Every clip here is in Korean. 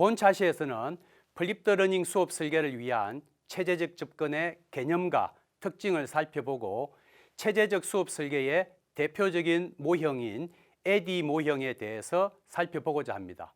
본 차시에서는 플립드 러닝 수업 설계를 위한 체제적 접근의 개념과 특징을 살펴보고 체제적 수업 설계의 대표적인 모형인 AD 모형에 대해서 살펴보고자 합니다.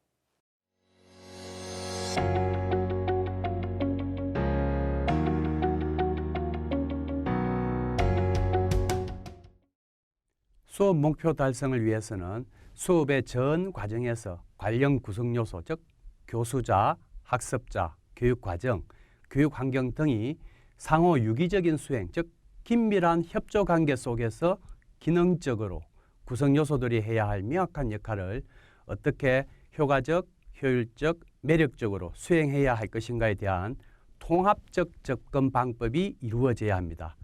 수업 목표 달성을 위해서는 수업의 전 과정에서 관련 구성 요소, 즉 교수자, 학습자, 교육과정, 교육환경 등이 상호 유기적인 수행, 즉 긴밀한 협조관계 속에서 기능적으로 구성 요소들이 해야 할 명확한 역할을 어떻게 효과적, 효율적, 매력적으로 수행해야 할 것인가에 대한 통합적 접근 방법이 이루어져야 합니다.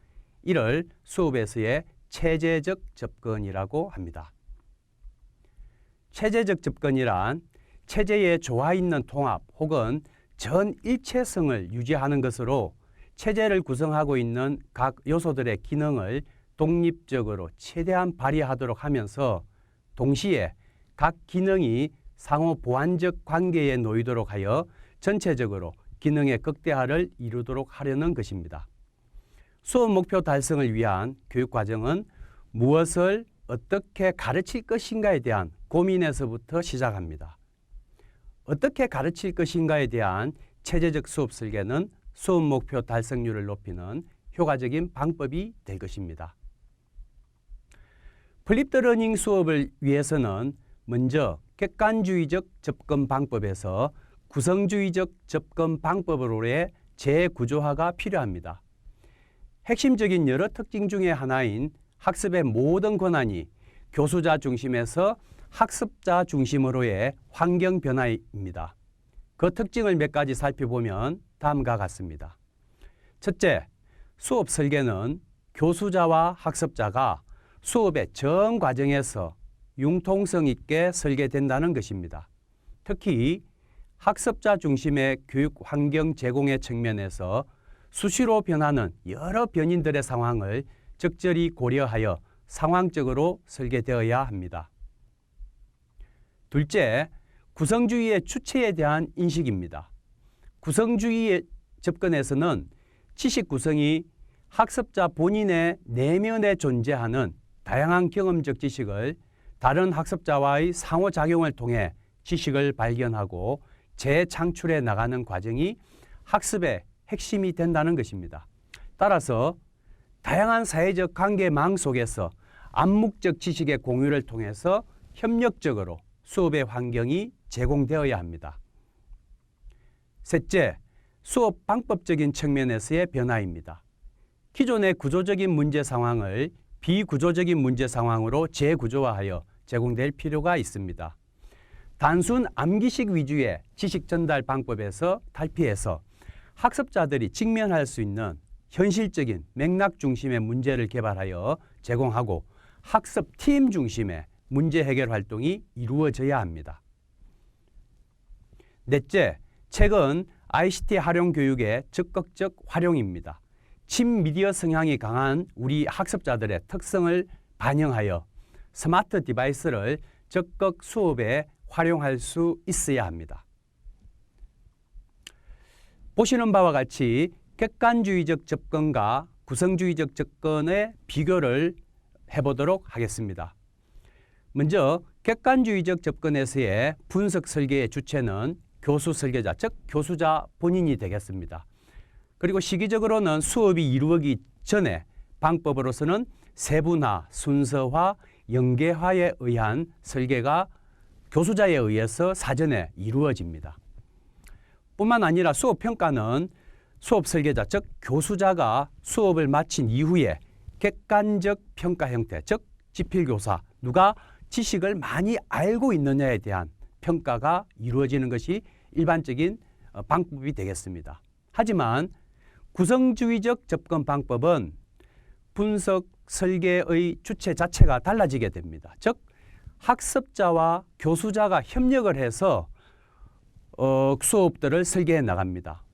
이를 수업에서의 체제적 접근이라고 합니다. 체제적 접근이란 체제에 조화 있는 통합 혹은 전일체성을 유지하는 것으로 체제를 구성하고 있는 각 요소들의 기능을 독립적으로 최대한 발휘하도록 하면서 동시에 각 기능이 상호 보완적 관계에 놓이도록 하여 전체적으로 기능의 극대화를 이루도록 하려는 것입니다. 수업 목표 달성을 위한 교육과정은 무엇을 어떻게 가르칠 것인가에 대한 고민에서부터 시작합니다. 어떻게 가르칠 것인가에 대한 체제적 수업 설계는 수업 목표 달성률을 높이는 효과적인 방법이 될 것입니다. 플립드 러닝 수업을 위해서는 먼저 객관주의적 접근 방법에서 구성주의적 접근 방법으로의 재구조화가 필요합니다. 핵심적인 여러 특징 중에 하나인 학습의 모든 권한이 교수자 중심에서 학습자 중심으로의 환경 변화입니다. 그 특징을 몇 가지 살펴보면 다음과 같습니다. 첫째, 수업 설계는 교수자와 학습자가 수업의 전 과정에서 융통성 있게 설계된다는 것입니다. 특히 학습자 중심의 교육 환경 제공의 측면에서 수시로 변하는 여러 변인들의 상황을 적절히 고려하여 상황적으로 설계되어야 합니다. 둘째, 구성주의의 주체에 대한 인식입니다. 구성주의의 접근에서는 지식 구성이 학습자 본인의 내면에 존재하는 다양한 경험적 지식을 다른 학습자와의 상호작용을 통해 지식을 발견하고 재창출해 나가는 과정이 학습의 핵심이 된다는 것입니다. 따라서 다양한 사회적 관계망 속에서 암묵적 지식의 공유를 통해서 협력적으로 수업의 환경이 제공되어야 합니다. 셋째, 수업 방법적인 측면에서의 변화입니다. 기존의 구조적인 문제 상황을 비구조적인 문제 상황으로 재구조화하여 제공될 필요가 있습니다. 단순 암기식 위주의 지식 전달 방법에서 탈피해서 학습자들이 직면할 수 있는 현실적인 맥락 중심의 문제를 개발하여 제공하고 학습팀 중심의 문제 해결 활동이 이루어져야 합니다. 넷째, 최근 ICT 활용 교육의 적극적 활용입니다. 친미디어 성향이 강한 우리 학습자들의 특성을 반영하여 스마트 디바이스를 적극 수업에 활용할 수 있어야 합니다. 보시는 바와 같이 객관주의적 접근과 구성주의적 접근의 비교를 해보도록 하겠습니다. 먼저 객관주의적 접근에서의 분석 설계의 주체는 교수 설계자, 즉 교수자 본인이 되겠습니다. 그리고 시기적으로는 수업이 이루어지기 전에 방법으로서는 세분화, 순서화, 연계화에 의한 설계가 교수자에 의해서 사전에 이루어집니다. 뿐만 아니라 수업 평가는 수업 설계자, 즉 교수자가 수업을 마친 이후에 객관적 평가 형태, 즉 지필교사, 누가 지식을 많이 알고 있느냐에 대한 평가가 이루어지는 것이 일반적인 방법이 되겠습니다. 하지만 구성주의적 접근 방법은 분석 설계의 주체 자체가 달라지게 됩니다. 즉 학습자와 교수자가 협력을 해서 수업들을 설계해 나갑니다.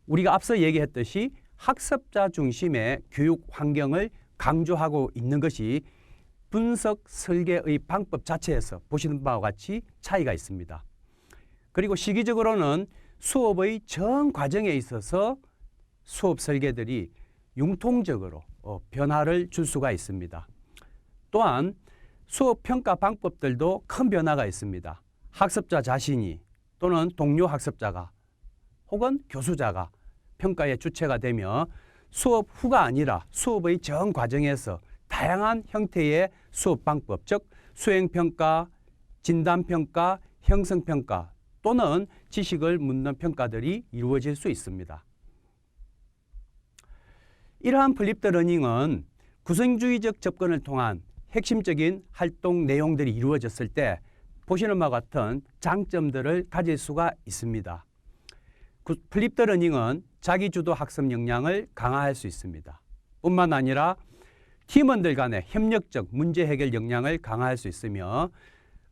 우리가 앞서 얘기했듯이 학습자 중심의 교육 환경을 강조하고 있는 것이 분석 설계의 방법 자체에서 보시는 바와 같이 차이가 있습니다. 그리고 시기적으로는 수업의 전 과정에 있어서 수업 설계들이 융통적으로 변화를 줄 수가 있습니다. 또한 수업 평가 방법들도 큰 변화가 있습니다. 학습자 자신이 또는 동료 학습자가 혹은 교수자가 평가의 주체가 되며 수업 후가 아니라 수업의 전 과정에서 다양한 형태의 수업 방법, 즉 수행평가, 진단평가, 형성평가 또는 지식을 묻는 평가들이 이루어질 수 있습니다. 이러한 플립드 러닝은 구성주의적 접근을 통한 핵심적인 활동 내용들이 이루어졌을 때 보시는 바와 같은 장점들을 가질 수가 있습니다. 플립드 러닝은 자기주도 학습 역량을 강화할 수 있습니다. 뿐만 아니라 팀원들 간의 협력적 문제 해결 역량을 강화할 수 있으며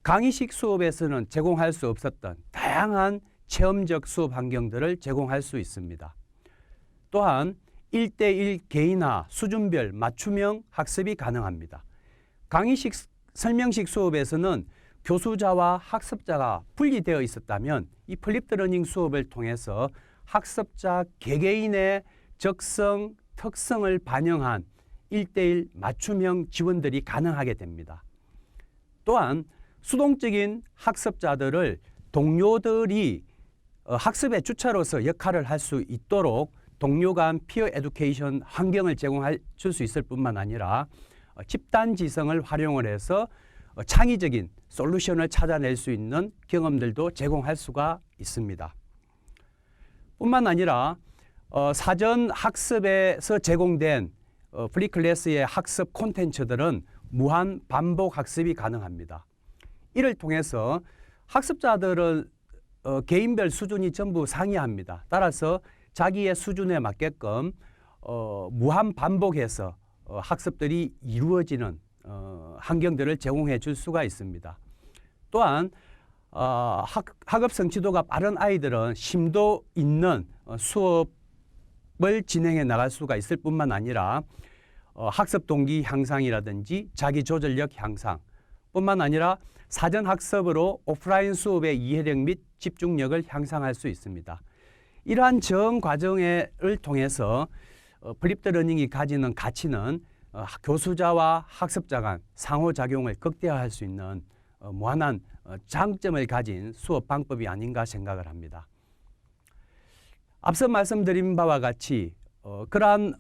강의식 수업에서는 제공할 수 없었던 다양한 체험적 수업 환경들을 제공할 수 있습니다. 또한 1대1 개인화, 수준별 맞춤형 학습이 가능합니다. 강의식, 설명식 수업에서는 교수자와 학습자가 분리되어 있었다면 이 플립드 러닝 수업을 통해서 학습자 개개인의 적성, 특성을 반영한 1대1 맞춤형 지원들이 가능하게 됩니다. 또한 수동적인 학습자들을 동료들이 학습의 주체로서 역할을 할 수 있도록 동료 간 피어 에듀케이션 환경을 줄 수 있을 뿐만 아니라 집단 지성을 활용을 해서 창의적인 솔루션을 찾아낼 수 있는 경험들도 제공할 수가 있습니다. 뿐만 아니라 사전 학습에서 제공된 프리클래스의 학습 콘텐츠들은 무한 반복 학습이 가능합니다. 이를 통해서 학습자들은 개인별 수준이 전부 상이합니다. 따라서 자기의 수준에 맞게끔 무한 반복해서 학습들이 이루어지는 환경들을 제공해 줄 수가 있습니다. 또한 학업 성취도가 빠른 아이들은 심도 있는 수업을 진행해 나갈 수가 있을 뿐만 아니라 학습 동기 향상이라든지 자기 조절력 향상 뿐만 아니라 사전 학습으로 오프라인 수업의 이해력 및 집중력을 향상할 수 있습니다. 이러한 전 과정을 통해서 플립드 러닝이 가지는 가치는 교수자와 학습자 간 상호작용을 극대화할 수 있는 무한한 장점을 가진 수업 방법이 아닌가 생각을 합니다. 앞서 말씀드린 바와 같이 그러한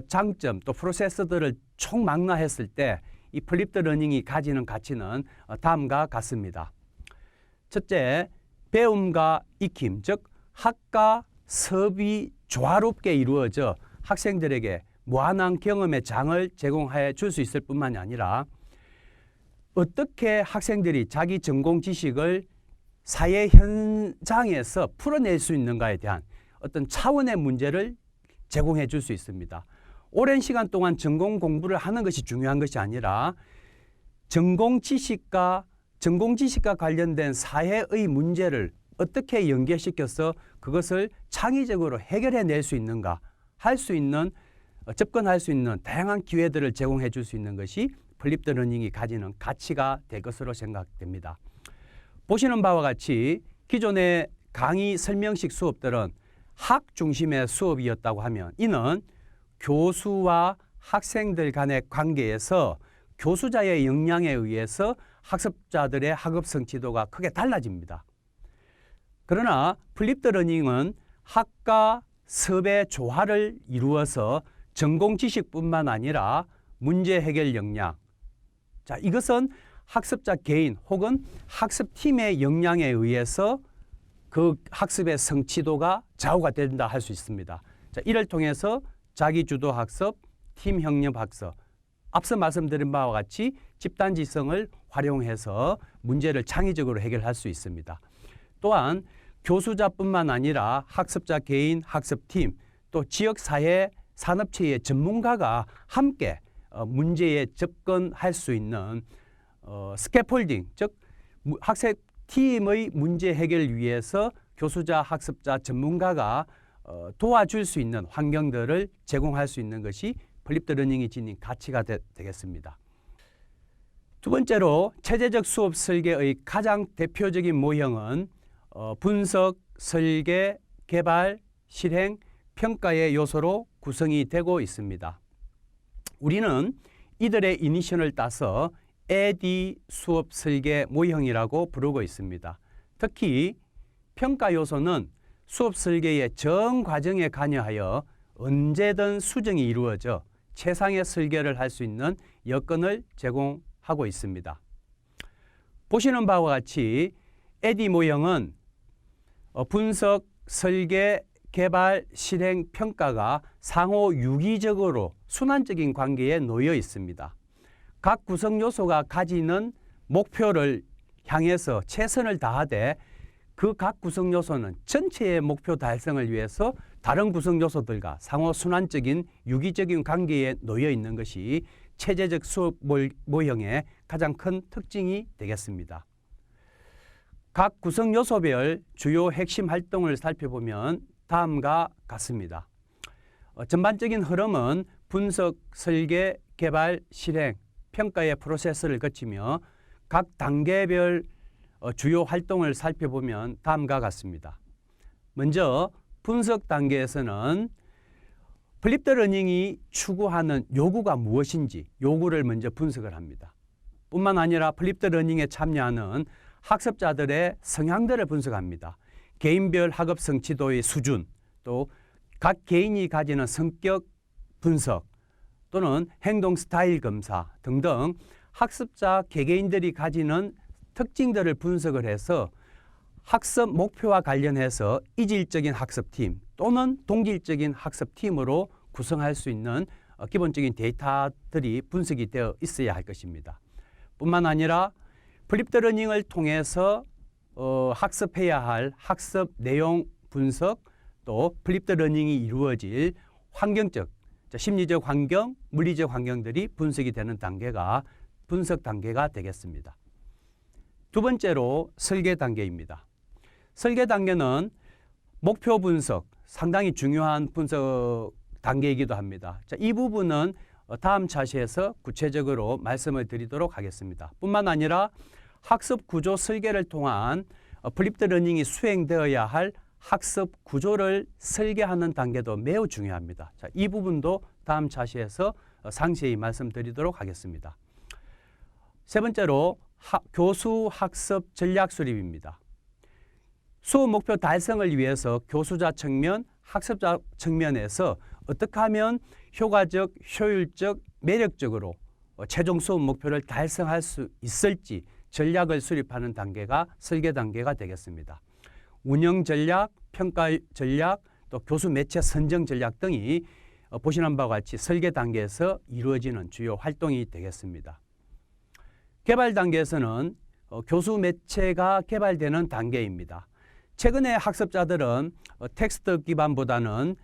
장점 또 프로세스들을 총망라했을 때 이 플립드 러닝이 가지는 가치는 다음과 같습니다. 첫째, 배움과 익힘, 즉 학과 수업이 조화롭게 이루어져 학생들에게 무한한 경험의 장을 제공해 줄 수 있을 뿐만이 아니라 어떻게 학생들이 자기 전공 지식을 사회 현장에서 풀어낼 수 있는가에 대한 어떤 차원의 문제를 제공해 줄 수 있습니다. 오랜 시간 동안 전공 공부를 하는 것이 중요한 것이 아니라 전공 지식과 관련된 사회의 문제를 어떻게 연계시켜서 그것을 창의적으로 해결해낼 수 있는가 할 수 있는 접근할 수 있는 다양한 기회들을 제공해 줄 수 있는 것이 플립드 러닝이 가지는 가치가 될 것으로 생각됩니다. 보시는 바와 같이 기존의 강의 설명식 수업들은 학 중심의 수업이었다고 하면 이는 교수와 학생들 간의 관계에서 교수자의 역량에 의해서 학습자들의 학업 성취도가 크게 달라집니다. 그러나 플립드 러닝은 학과 수업의 조화를 이루어서 전공 지식뿐만 아니라 문제 해결 역량, 이것은 학습자 개인 혹은 학습팀의 역량에 의해서 그 학습의 성취도가 좌우가 된다 할 수 있습니다. 이를 통해서 자기주도 학습, 팀 협력 학습, 앞서 말씀드린 바와 같이 집단지성을 활용해서 문제를 창의적으로 해결할 수 있습니다. 또한 교수자뿐만 아니라 학습자 개인, 학습팀, 또 지역사회, 산업체의 전문가가 함께 문제에 접근할 수 있는 스캐폴딩, 즉 학습팀의 문제 해결을 위해서 교수자, 학습자, 전문가가 도와줄 수 있는 환경들을 제공할 수 있는 것이 플립드 러닝이 지닌 가치가 되겠습니다. 두 번째로 체제적 수업 설계의 가장 대표적인 모형은 분석, 설계, 개발, 실행, 평가의 요소로 구성이 되고 있습니다. 우리는 이들의 이니셜을 따서 AD 수업 설계 모형이라고 부르고 있습니다. 특히 평가 요소는 수업 설계의 전 과정에 관여하여 언제든 수정이 이루어져 최상의 설계를 할 수 있는 여건을 제공하고 있습니다. 보시는 바와 같이 AD 모형은 분석, 설계, 개발, 실행, 평가가 상호 유기적으로 순환적인 관계에 놓여 있습니다. 각 구성 요소가 가지는 목표를 향해서 최선을 다하되 그 각 구성 요소는 전체의 목표 달성을 위해서 다른 구성 요소들과 상호 순환적인 유기적인 관계에 놓여 있는 것이 체제적 수업 모형의 가장 큰 특징이 되겠습니다. 각 구성 요소별 주요 핵심 활동을 살펴보면 다음과 같습니다. 전반적인 흐름은 분석, 설계, 개발, 실행, 평가의 프로세스를 거치며 각 단계별 주요 활동을 살펴보면 다음과 같습니다. 먼저 분석 단계에서는 플립 더 러닝이 추구하는 요구가 무엇인지 요구를 먼저 분석을 합니다. 뿐만 아니라 플립 더 러닝에 참여하는 학습자들의 성향들을 분석합니다. 개인별 학업 성취도의 수준, 또 각 개인이 가지는 성격 분석 또는 행동 스타일 검사 등등 학습자 개개인들이 가지는 특징들을 분석을 해서 학습 목표와 관련해서 이질적인 학습팀 또는 동질적인 학습팀으로 구성할 수 있는 기본적인 데이터들이 분석이 되어 있어야 할 것입니다. 뿐만 아니라 플립 더 러닝을 통해서 학습해야 할 학습 내용 분석 또 플립 더 러닝이 이루어질 환경적, 심리적 환경, 물리적 환경들이 분석이 되는 단계가 분석 단계가 되겠습니다. 두 번째로 설계 단계입니다. 설계 단계는 목표 분석, 상당히 중요한 분석 단계이기도 합니다. 이 부분은 다음 차시에서 구체적으로 말씀을 드리도록 하겠습니다. 뿐만 아니라 학습 구조 설계를 통한 플립 더 러닝이 수행되어야 할 학습 구조를 설계하는 단계도 매우 중요합니다. 이 부분도 다음 차시에서 상세히 말씀드리도록 하겠습니다. 세 번째로 교수 학습 전략 수립입니다. 수업 목표 달성을 위해서 교수자 측면, 학습자 측면에서 어떻게 하면 효과적, 효율적, 매력적으로 최종 수업 목표를 달성할 수 있을지 전략을 수립하는 단계가 설계 단계가 되겠습니다. 운영 전략, 평가 전략, 또 교수 매체 선정 전략 등이 보시는 바와 같이 설계 단계에서 이루어지는 주요 활동이 되겠습니다. 개발 단계에서는 교수 매체가 개발되는 단계입니다. 최근에 학습자들은 텍스트 기반보다는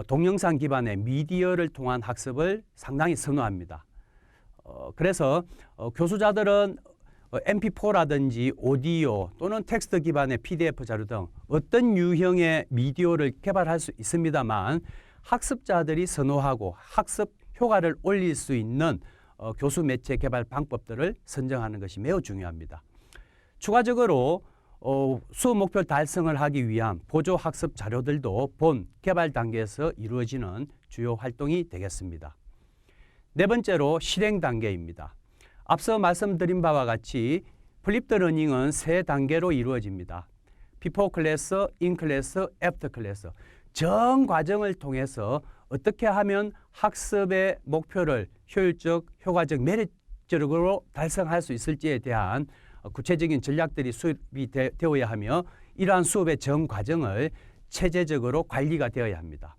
동영상 기반의 미디어를 통한 학습을 상당히 선호합니다. 그래서 교수자들은 MP4라든지 오디오 또는 텍스트 기반의 PDF 자료 등 어떤 유형의 미디어를 개발할 수 있습니다만 학습자들이 선호하고 학습 효과를 올릴 수 있는 교수 매체 개발 방법들을 선정하는 것이 매우 중요합니다. 추가적으로 수업 목표 달성을 하기 위한 보조 학습 자료들도 본 개발 단계에서 이루어지는 주요 활동이 되겠습니다. 네 번째로 실행 단계입니다. 앞서 말씀드린 바와 같이 플립 더 러닝은 세 단계로 이루어집니다. 비포 클래스, 인 클래스, 애프터 클래스. 전 과정을 통해서 어떻게 하면 학습의 목표를 효율적, 효과적, 매력적으로 달성할 수 있을지에 대한 구체적인 전략들이 수립이 되어야 하며 이러한 수업의 전 과정을 체제적으로 관리가 되어야 합니다.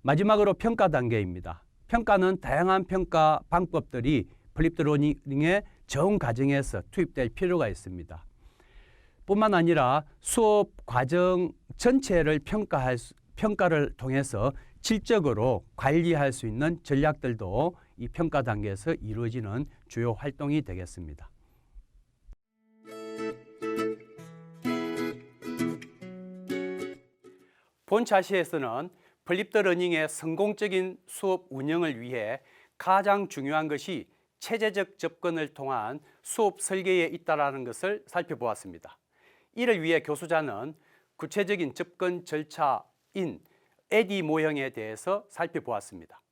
마지막으로 평가 단계입니다. 평가는 다양한 평가 방법들이 플립 더 러닝의 전 과정에서 투입될 필요가 있습니다. 뿐만 아니라 수업 과정 전체를 평가를 통해서 질적으로 관리할 수 있는 전략들도 이 평가 단계에서 이루어지는 주요 활동이 되겠습니다. 본 차시에서는 플립 더 러닝의 성공적인 수업 운영을 위해 가장 중요한 것이 체제적 접근을 통한 수업 설계에 있다는 것을 살펴보았습니다. 이를 위해 교수자는 구체적인 접근 절차인 에디 모형에 대해서 살펴보았습니다.